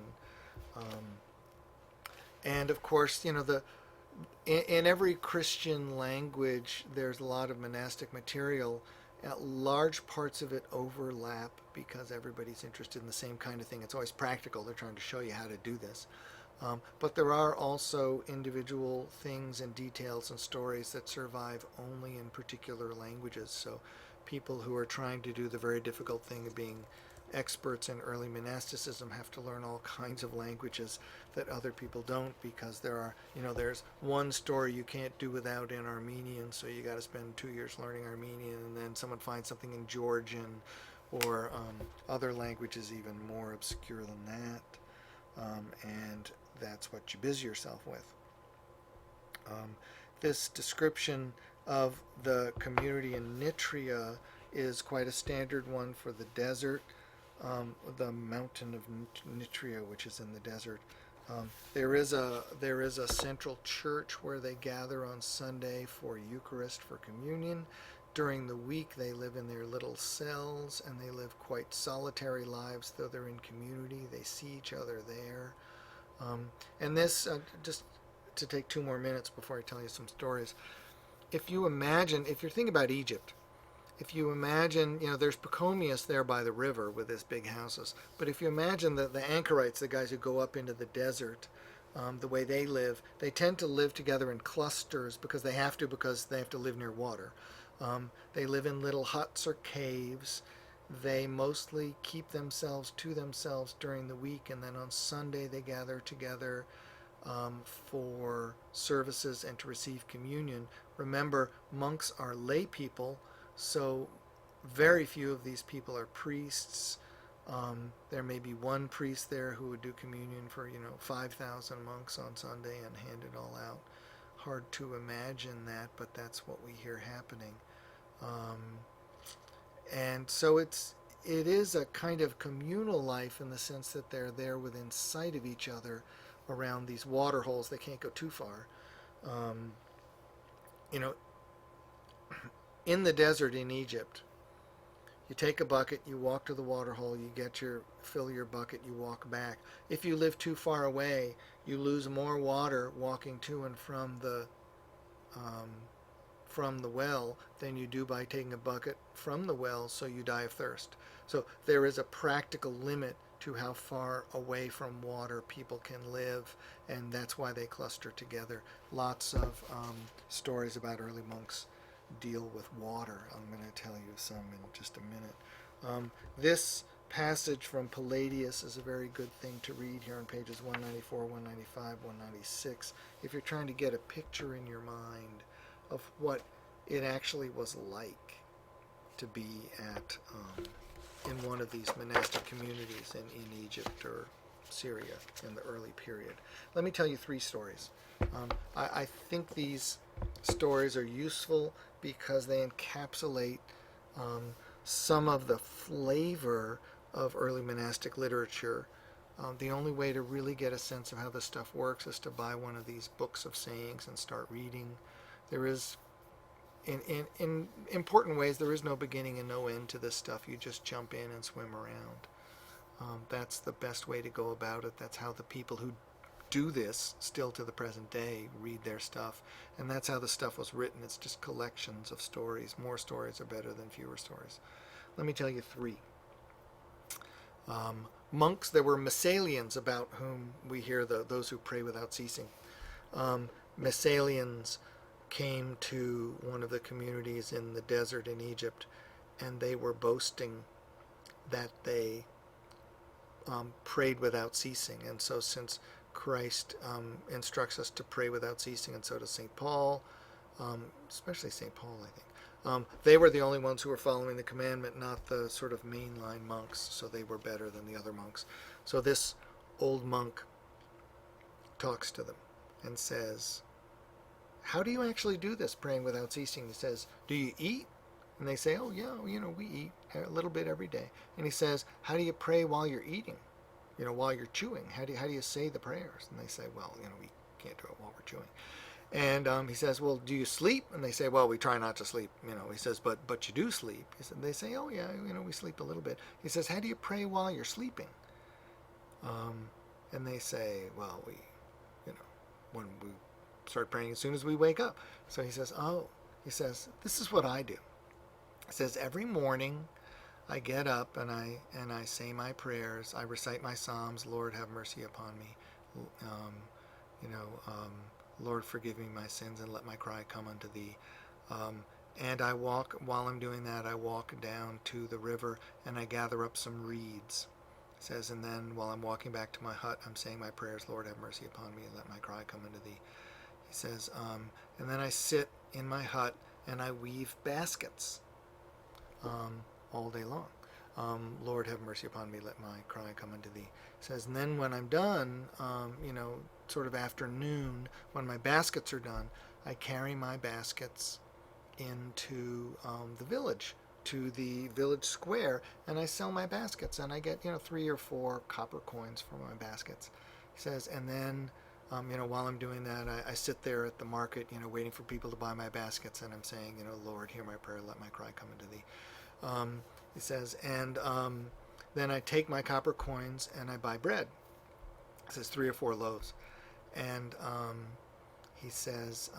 And of course, in every Christian language, there's a lot of monastic material. Large parts of it overlap because everybody's interested in the same kind of thing. It's always practical. They're trying to show you how to do this. But there are also individual things and details and stories that survive only in particular languages. So people who are trying to do the very difficult thing of being experts in early monasticism have to learn all kinds of languages that other people don't, because there's one story you can't do without in Armenian, so you got to spend 2 years learning Armenian, and then someone finds something in Georgian or other languages even more obscure than that, and that's what you busy yourself with. This description of the community in Nitria is quite a standard one for the desert. The mountain of Nitria, which is in the desert. There is a central church where they gather on Sunday for Eucharist, for communion. During the week, they live in their little cells, and they live quite solitary lives, though they're in community. They see each other there. And this, just to take 2 more minutes before I tell you some stories. If you're thinking about Egypt, if you imagine, there's Pachomius there by the river with his big houses. But if you imagine the anchorites, the guys who go up into the desert, the way they live, they tend to live together in clusters because they have to live near water. They live in little huts or caves. They mostly keep themselves to themselves during the week, and then on Sunday they gather together for services and to receive communion. Remember, monks are lay people, so very few of these people are priests. There may be one priest there who would do communion for 5,000 monks on Sunday and hand it all out. Hard to imagine that, but that's what we hear happening. And so it is a kind of communal life in the sense that they're there within sight of each other around these water holes. They can't go too far. In the desert in Egypt, you take a bucket, you walk to the water hole, you fill your bucket, you walk back. If you live too far away, you lose more water walking to and from the well than you do by taking a bucket from the well, so you die of thirst. So there is a practical limit to how far away from water people can live, and that's why they cluster together. Lots of stories about early monks deal with water. I'm going to tell you some in just a minute. This passage from Palladius is a very good thing to read here on pages 194, 195, 196, if you're trying to get a picture in your mind of what it actually was like to be in one of these monastic communities in Egypt or Syria in the early period. Let me tell you 3 stories. I think these stories are useful because they encapsulate some of the flavor of early monastic literature. The only way to really get a sense of how this stuff works is to buy one of these books of sayings and start reading. There is, in important ways, there is no beginning and no end to this stuff. You just jump in and swim around. That's the best way to go about it. That's how the people who do this still to the present day read their stuff, and that's how the stuff was written. It's just collections of stories. More stories are better than fewer stories. Let me tell you three. Monks, there were Messalians, about whom we hear those who pray without ceasing. Messalians came to one of the communities in the desert in Egypt, and they were boasting that they prayed without ceasing. And so since Christ instructs us to pray without ceasing, and so does St. Paul, especially St. Paul, I think, they were the only ones who were following the commandment, not the sort of mainline monks, so they were better than the other monks. So this old monk talks to them and says, how do you actually do this, praying without ceasing? He says, do you eat? And they say, oh yeah, we eat a little bit every day. And he says, how do you pray while you're eating? While you're chewing, how do you say the prayers? And they say, well, we can't do it while we're chewing. And he says, well, do you sleep? And they say, well, we try not to sleep. He says, but you do sleep. He said, they say, oh yeah, we sleep a little bit. He says, how do you pray while you're sleeping? And they say, well, when we start praying as soon as we wake up. So he says, this is what I do. He says, every morning I get up and I say my prayers. I recite my psalms. Lord, have mercy upon me. Lord, forgive me my sins and let my cry come unto thee. And I walk, while I'm doing that, I walk down to the river and I gather up some reeds. It says, and then while I'm walking back to my hut, I'm saying my prayers, Lord, have mercy upon me and let my cry come unto thee. He says, and then I sit in my hut and I weave baskets all day long. Lord, have mercy upon me, let my cry come unto thee. He says, and then when I'm done, sort of afternoon, when my baskets are done, I carry my baskets into the village, to the village square, and I sell my baskets, and I get 3 or 4 copper coins for my baskets. He says, and then while I'm doing that, I sit there at the market, waiting for people to buy my baskets, and I'm saying, Lord, hear my prayer, let my cry come unto thee. He says, and then I take my copper coins and I buy bread. He says 3 or 4 loaves. And he says,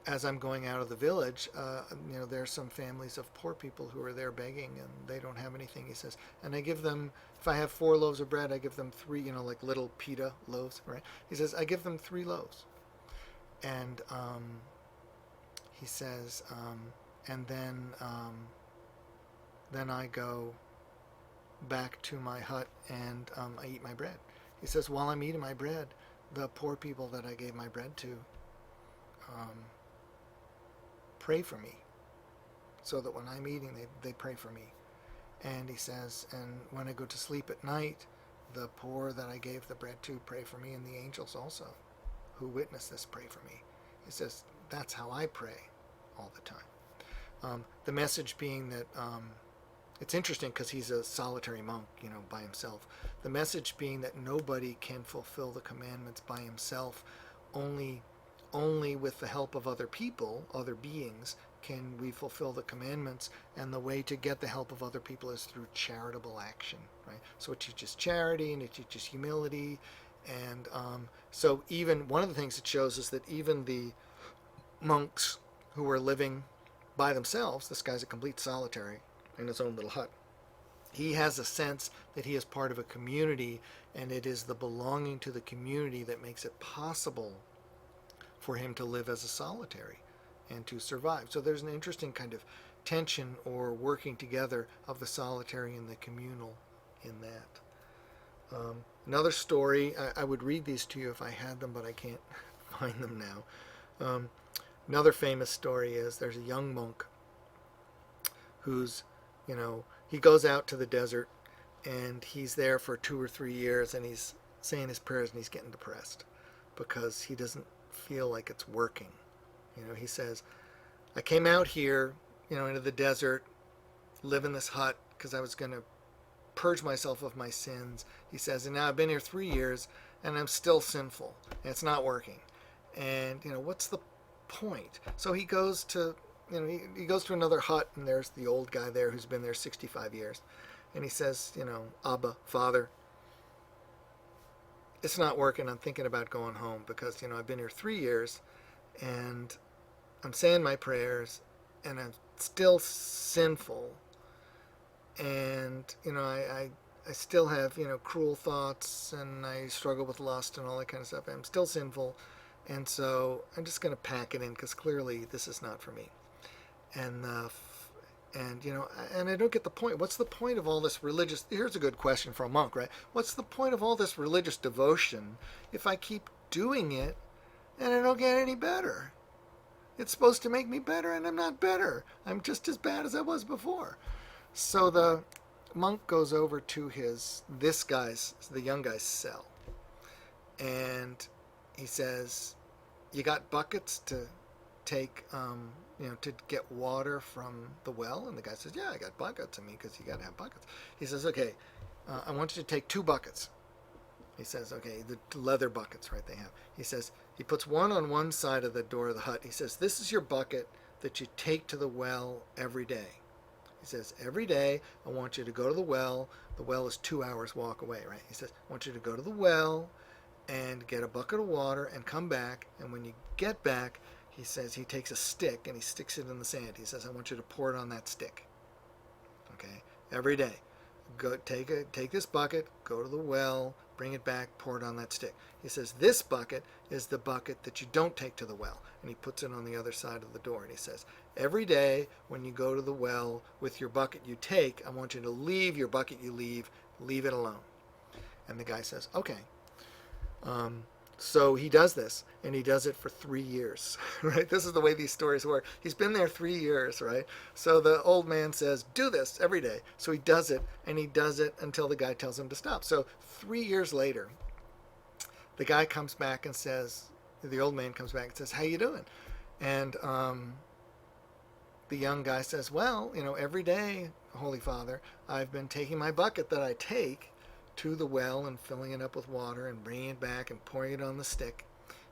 as I'm going out of the village, there's some families of poor people who are there begging and they don't have anything. He says, and I give them, if I have 4 loaves of bread, I give them 3, like little pita loaves, right? He says, I give them 3 loaves. And he says, and then I go back to my hut and I eat my bread. He says, while I'm eating my bread, the poor people that I gave my bread to pray for me, so that when I'm eating, they pray for me. And he says, and when I go to sleep at night, the poor that I gave the bread to pray for me, and the angels also, who witness this, pray for me. He says, that's how I pray all the time. The message being that, it's interesting because he's a solitary monk, by himself. The message being that nobody can fulfill the commandments by himself. Only with the help of other people, other beings, can we fulfill the commandments. And the way to get the help of other people is through charitable action, right? So it teaches charity and it teaches humility. And so even one of the things it shows is that even the monks who were living by themselves, this guy's a complete solitary in his own little hut, he has a sense that he is part of a community, and it is the belonging to the community that makes it possible for him to live as a solitary and to survive. So there's an interesting kind of tension or working together of the solitary and the communal in that. Another story, I would read these to you if I had them, but I can't find them now. Another famous story is there's a young monk who's, he goes out to the desert and he's there for 2 or 3 years and he's saying his prayers and he's getting depressed because he doesn't feel like it's working. He says, I came out here, into the desert, live in this hut because I was going to purge myself of my sins. He says, and now I've been here 3 years and I'm still sinful and it's not working. And, what's the point. So he goes to, he goes to another hut, and there's the old guy there who's been there 65 years. And he says, Abba, Father, it's not working. I'm thinking about going home because, I've been here 3 years, and I'm saying my prayers, and I'm still sinful. And, I still have, cruel thoughts, and I struggle with lust and all that kind of stuff. I'm still sinful. And so I'm just going to pack it in because clearly this is not for me. And I don't get the point. What's the point of all this religious? Here's a good question for a monk, right? What's the point of all this religious devotion if I keep doing it and I don't get any better? It's supposed to make me better, and I'm not better. I'm just as bad as I was before. So the monk goes over to the young guy's cell, and he says, "You got buckets to take, to get water from the well?" And the guy says, "Yeah, I got buckets. Because you got to have buckets." He says, "Okay, I want you to take 2 buckets." He says, "Okay, the leather buckets, right? They have." He says, he puts one on one side of the door of the hut. He says, "This is your bucket that you take to the well every day." He says, "Every day, I want you to go to the well. The well is 2 hours walk away, right?" He says, "I want you to go to the well and get a bucket of water and come back. And when you get back," he says, he takes a stick and he sticks it in the sand. He says, "I want you to pour it on that stick." Okay, every day. Go take this bucket, go to the well, bring it back, pour it on that stick. He says, "This bucket is the bucket that you don't take to the well." And he puts it on the other side of the door. And he says, "Every day when you go to the well with your bucket you take, I want you to leave your bucket you leave it alone." And the guy says, "Okay." So he does this, and he does it for 3 years, right? This is the way these stories work. He's been there 3 years, right? So the old man says, "Do this every day." So he does it, and he does it until the guy tells him to stop. So 3 years later, the guy comes back and says, the old man comes back and says, "How you doing?" And the young guy says, "Well, every day, Holy Father, I've been taking my bucket that I take to the well and filling it up with water and bringing it back and pouring it on the stick."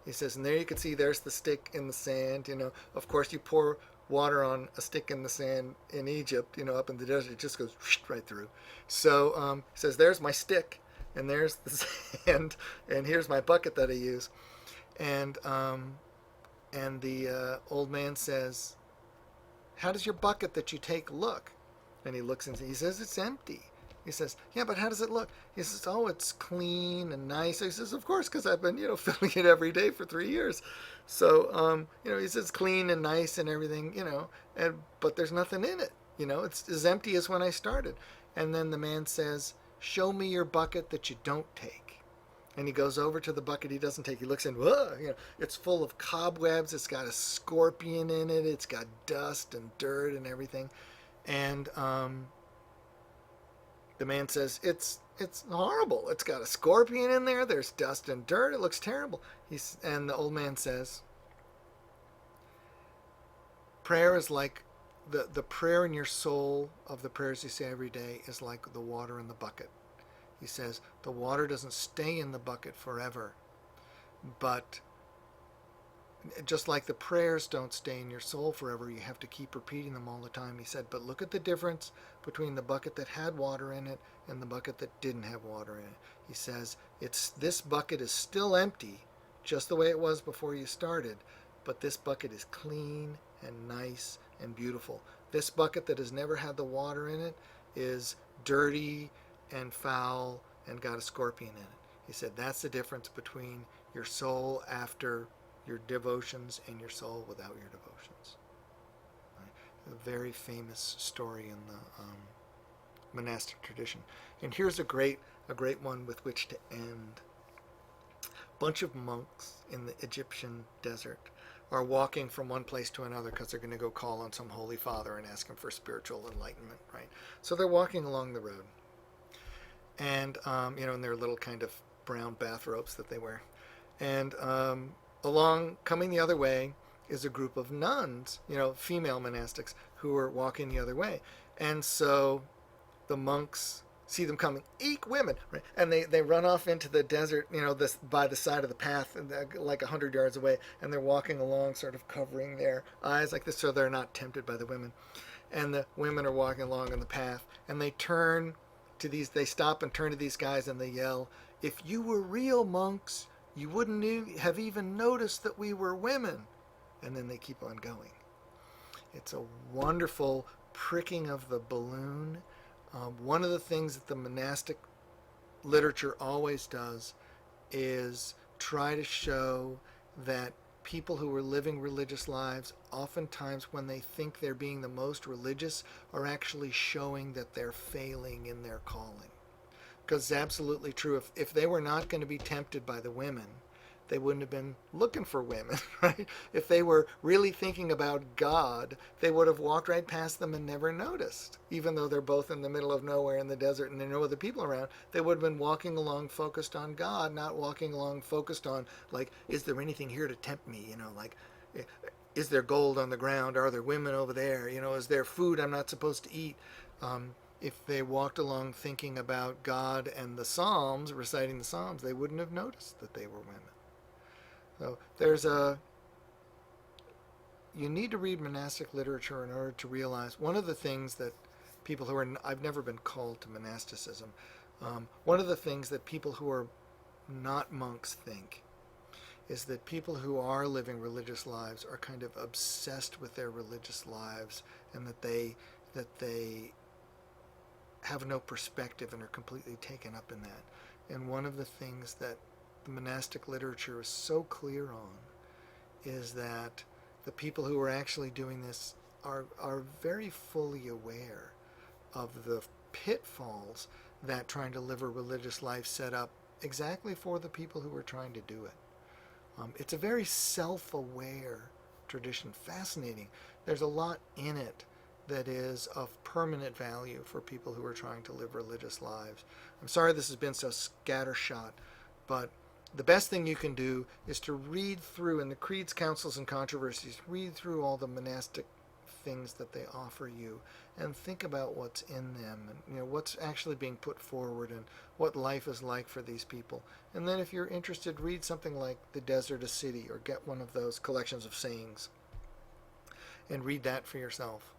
He says, "And there you can see there's the stick in the sand. Of course you pour water on a stick in the sand in Egypt, up in the desert, it just goes right through." So he says, "There's my stick, and there's the sand, and here's my bucket that I use." And the old man says, "How does your bucket that you take look?" And he looks and he says, "It's empty." He says, "Yeah, but how does it look?" He says, "Oh, it's clean and nice." He says, "Of course, because I've been, filling it every day for 3 years." So, he says, "Clean and nice and everything, but there's nothing in it. It's as empty as when I started." And then the man says, "Show me your bucket that you don't take." And he goes over to the bucket he doesn't take. He looks in, whoa, it's full of cobwebs. It's got a scorpion in it. It's got dust and dirt and everything. And, the man says, it's horrible. It's got a scorpion in there. There's dust and dirt. It looks terrible." And the old man says, "Prayer is like the prayer in your soul of the prayers you say every day is like the water in the bucket." He says, "The water doesn't stay in the bucket forever, but just like the prayers don't stay in your soul forever, you have to keep repeating them all the time." He said, "But look at the difference between the bucket that had water in it and the bucket that didn't have water in it." He says, this bucket is still empty, just the way it was before you started, but this bucket is clean and nice and beautiful. This bucket that has never had the water in it is dirty and foul and got a scorpion in it." He said, "That's the difference between your soul after your devotions and your soul without your devotions." Right? A very famous story in the monastic tradition. And here's a great one with which to end. A bunch of monks in the Egyptian desert are walking from one place to another because they're going to go call on some holy father and ask him for spiritual enlightenment, right? So they're walking along the road, and in their little kind of brown bathrobes that they wear, and along, coming the other way, is a group of nuns, female monastics, who are walking the other way. And so the monks see them coming, eek, women, right? And they run off into the desert, this by the side of the path, and like 100 yards away, and they're walking along, sort of covering their eyes like this, so they're not tempted by the women. And the women are walking along on the path, and they stop and turn to these guys, and they yell, "If you were real monks, you wouldn't have even noticed that we were women." And then they keep on going. It's a wonderful pricking of the balloon. One of the things that the monastic literature always does is try to show that people who are living religious lives, oftentimes when they think they're being the most religious, are actually showing that they're failing in their calling. Because it's absolutely true. If they were not going to be tempted by the women, they wouldn't have been looking for women, right? If they were really thinking about God, they would have walked right past them and never noticed. Even though they're both in the middle of nowhere in the desert and there are no other people around, they would have been walking along focused on God, not walking along focused on, like, is there anything here to tempt me? Like, is there gold on the ground? Are there women over there? Is there food I'm not supposed to eat? If they walked along thinking about God and the Psalms, reciting the Psalms, they wouldn't have noticed that they were women. So you need to read monastic literature in order to realize one of the things that people who are, I've never been called to monasticism, one of the things that people who are not monks think is that people who are living religious lives are kind of obsessed with their religious lives, and that they have no perspective and are completely taken up in that. And one of the things that the monastic literature is so clear on is that the people who are actually doing this are very fully aware of the pitfalls that trying to live a religious life set up exactly for the people who are trying to do it. It's a very self-aware tradition. Fascinating. There's a lot in it that is of permanent value for people who are trying to live religious lives. I'm sorry this has been so scattershot, but the best thing you can do is to read through, in the creeds, councils, and controversies, read through all the monastic things that they offer you and think about what's in them, and what's actually being put forward and what life is like for these people. And then if you're interested, read something like The Desert a City, or get one of those collections of sayings and read that for yourself.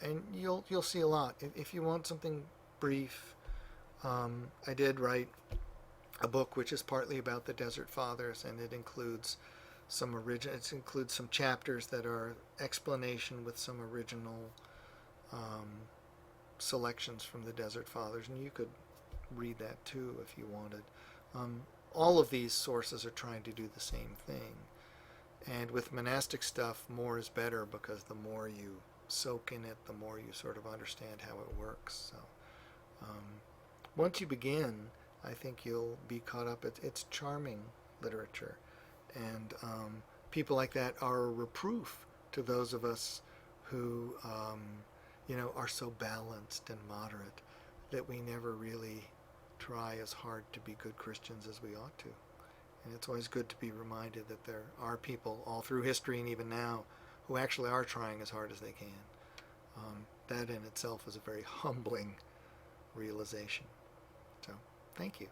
And you'll see a lot. If you want something brief, I did write a book which is partly about the Desert Fathers, and it includes some chapters that are explanation with some original selections from the Desert Fathers, and you could read that too if you wanted. All of these sources are trying to do the same thing, and with monastic stuff, more is better, because the more you soak in it, the more you sort of understand how it works. So once you begin, I think you'll be caught up. It's charming literature, and people like that are a reproof to those of us who, are so balanced and moderate that we never really try as hard to be good Christians as we ought to. And it's always good to be reminded that there are people all through history and even now who actually are trying as hard as they can. That in itself is a very humbling realization. So, thank you.